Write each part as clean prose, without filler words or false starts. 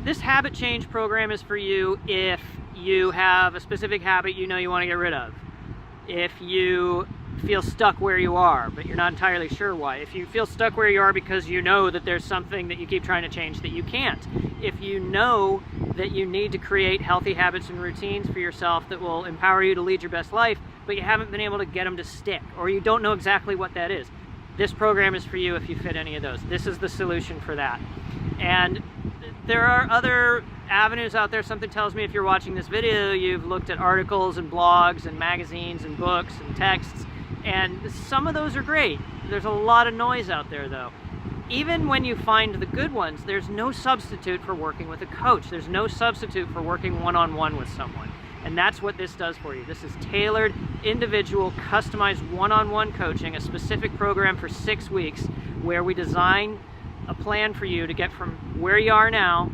This habit change program is for you if you have a specific habit you know you want to get rid of. If you feel stuck where you are, but you're not entirely sure why. If you feel stuck where you are because you know that there's something that you keep trying to change that you can't. If you know that you need to create healthy habits and routines for yourself that will empower you to lead your best life, but you haven't been able to get them to stick, or you don't know exactly what that is. This program is for you if you fit any of those. This is the solution for that. And there are other avenues out there. Something tells me if you're watching this video, you've looked at articles and blogs and magazines and books and texts, and some of those are great. There's a lot of noise out there though. Even when you find the good ones, there's no substitute for working with a coach. There's no substitute for working one-on-one with someone. And that's what this does for you. This is tailored, individual, customized one-on-one coaching, a specific program for 6 weeks where we design a plan for you to get from where you are now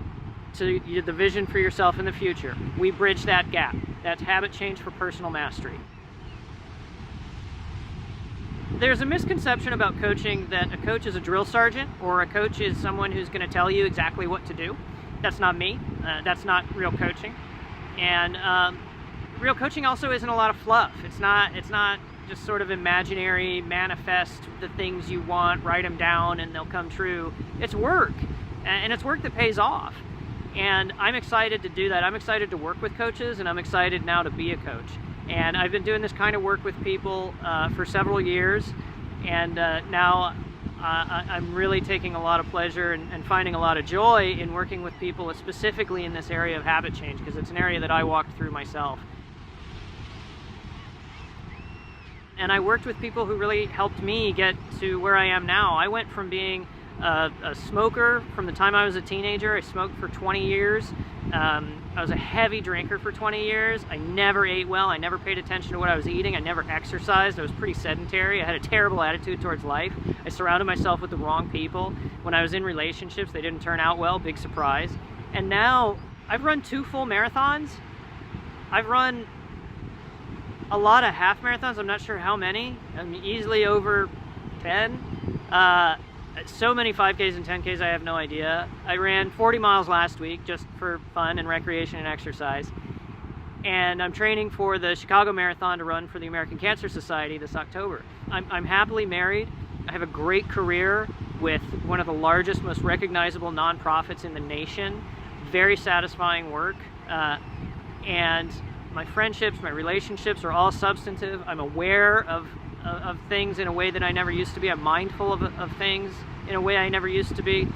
to the vision for yourself in the future. We bridge that gap. That's habit change for personal mastery. There's a misconception about coaching that a coach is a drill sergeant or a coach is someone who's going to tell you exactly what to do. That's not me. That's not real coaching. And real coaching also isn't a lot of fluff. It's not just sort of imaginary, manifest the things you want, write them down and they'll come true. It's work, and it's work that pays off. And I'm excited to do that. I'm excited to work with coaches, and I'm excited now to be a coach. And I've been doing this kind of work with people for several years, and now I'm really taking a lot of pleasure and finding a lot of joy in working with people, specifically in this area of habit change, because it's an area that I walked through myself. And I worked with people who really helped me get to where I am now. I went from being a smoker from the time I was a teenager. I smoked for 20 years. I was a heavy drinker for 20 years. I never ate well. I never paid attention to what I was eating. I never exercised. I was pretty sedentary. I had a terrible attitude towards life. I surrounded myself with the wrong people. When I was in relationships, they didn't turn out well. Big surprise. And now I've run 2 full marathons. I've run a lot of half marathons. I'm not sure how many. I'm easily over 10. So many 5Ks and 10Ks, I have no idea. I ran 40 miles last week just for fun and recreation and exercise. And I'm training for the Chicago Marathon to run for the American Cancer Society this October. I'm happily married. I have a great career with one of the largest, most recognizable nonprofits in the nation. Very satisfying work. And my friendships, my relationships are all substantive. I'm aware of things in a way that I never used to be. I'm mindful of things in a way I never used to be.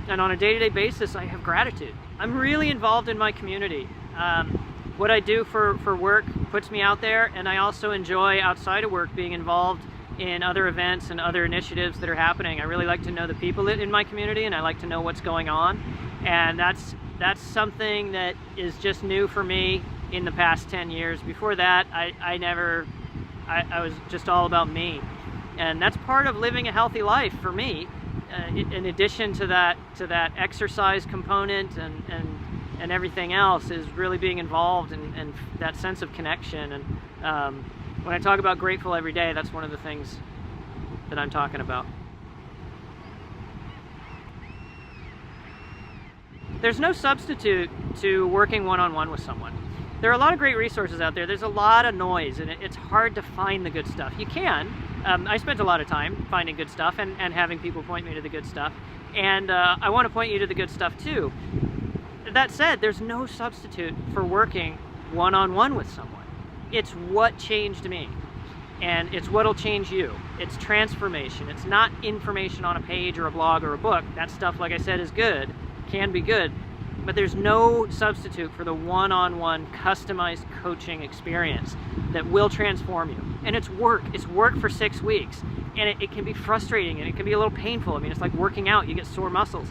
And on a day-to-day basis, I have gratitude. I'm really involved in my community. What I do for work puts me out there, and I also enjoy, outside of work, being involved in other events and other initiatives that are happening. I really like to know the people in my community, and I like to know what's going on. And that's something that is just new for me in the past 10 years. Before that, I was just all about me. And that's part of living a healthy life for me. In addition to that exercise component and everything else, is really being involved and that sense of connection. And when I talk about grateful every day, that's one of the things that I'm talking about. There's no substitute to working one-on-one with someone. There are a lot of great resources out there. There's a lot of noise, and it's hard to find the good stuff. You can. I spent a lot of time finding good stuff and having people point me to the good stuff. And I want to point you to the good stuff too. That said, there's no substitute for working one-on-one with someone. It's what changed me. And it's what'll change you. It's transformation. It's not information on a page or a blog or a book. That stuff, like I said, is good, can be good. But there's no substitute for the one-on-one customized coaching experience that will transform you. And it's work. It's work for 6 weeks. And it can be frustrating, and it can be a little painful. I mean, it's like working out. You get sore muscles.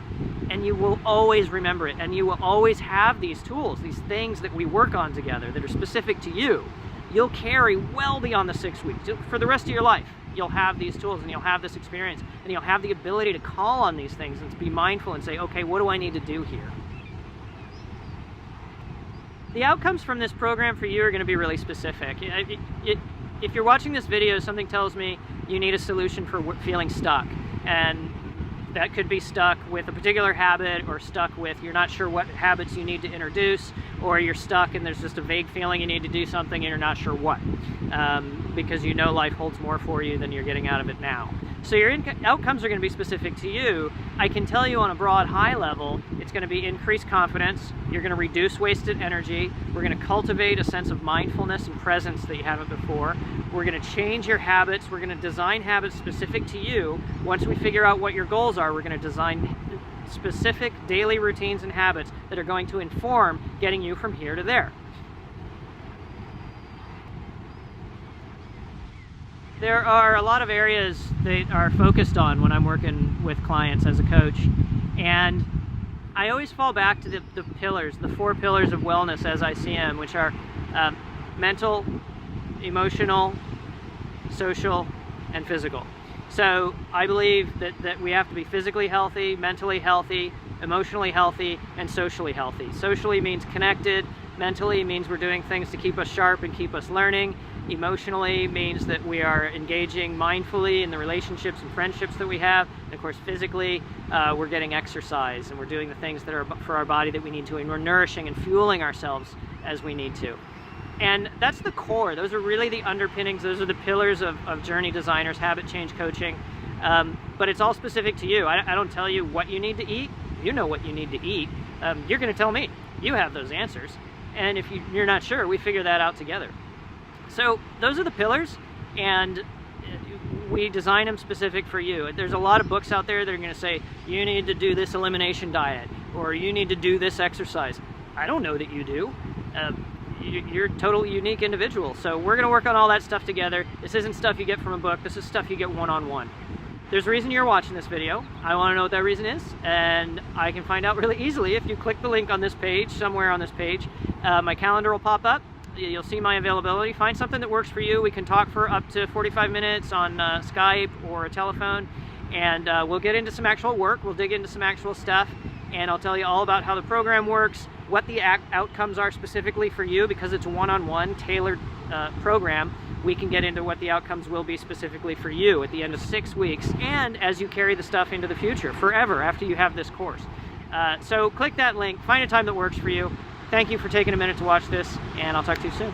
And you will always remember it. And you will always have these tools, these things that we work on together that are specific to you. You'll carry well beyond the 6 weeks. For the rest of your life, you'll have these tools, and you'll have this experience. And you'll have the ability to call on these things and to be mindful and say, okay, what do I need to do here? The outcomes from this program for you are going to be really specific. If you're watching this video, something tells me you need a solution for feeling stuck. And that could be stuck with a particular habit, or stuck with, you're not sure what habits you need to introduce, or you're stuck and there's just a vague feeling you need to do something and you're not sure what, because you know life holds more for you than you're getting out of it now. So your outcomes are going to be specific to you. I can tell you on a broad, high level, it's going to be increased confidence, you're going to reduce wasted energy, we're going to cultivate a sense of mindfulness and presence that you haven't before, we're going to change your habits, we're going to design habits specific to you. Once we figure out what your goals are, we're going to design specific daily routines and habits that are going to inform getting you from here to there. There are a lot of areas that are focused on when I'm working with clients as a coach, and I always fall back to the pillars, the 4 pillars of wellness as I see them, which are mental, emotional, social, and physical. So I believe that we have to be physically healthy, mentally healthy, emotionally healthy, and socially healthy. Socially means connected. Mentally means we're doing things to keep us sharp and keep us learning. Emotionally means that we are engaging mindfully in the relationships and friendships that we have. And of course, physically, we're getting exercise and we're doing the things that are for our body that we need to, and we're nourishing and fueling ourselves as we need to. And that's the core. Those are really the underpinnings. Those are the pillars of Journey Designers Habit Change Coaching. But it's all specific to you. I don't tell you what you need to eat. You know what you need to eat. You're going to tell me. You have those answers. And if you're not sure, we figure that out together. So those are the pillars, and we design them specific for you. There's a lot of books out there that are going to say, you need to do this elimination diet, or you need to do this exercise. I don't know that you do. You're a totally unique individual. So we're going to work on all that stuff together. This isn't stuff you get from a book. This is stuff you get one-on-one. There's a reason you're watching this video. I want to know what that reason is, and I can find out really easily if you click the link on this page, somewhere on this page. My calendar will pop up. You'll see my availability. Find something that works for you. We can talk for up to 45 minutes on Skype or a telephone, and we'll get into some actual work. We'll dig into some actual stuff, and I'll tell you all about how the program works, what the outcomes are specifically for you, because it's a one-on-one tailored program. We can get into what the outcomes will be specifically for you at the end of 6 weeks, and as you carry the stuff into the future, forever after you have this course. So click that link, find a time that works for you. Thank you for taking a minute to watch this, and I'll talk to you soon.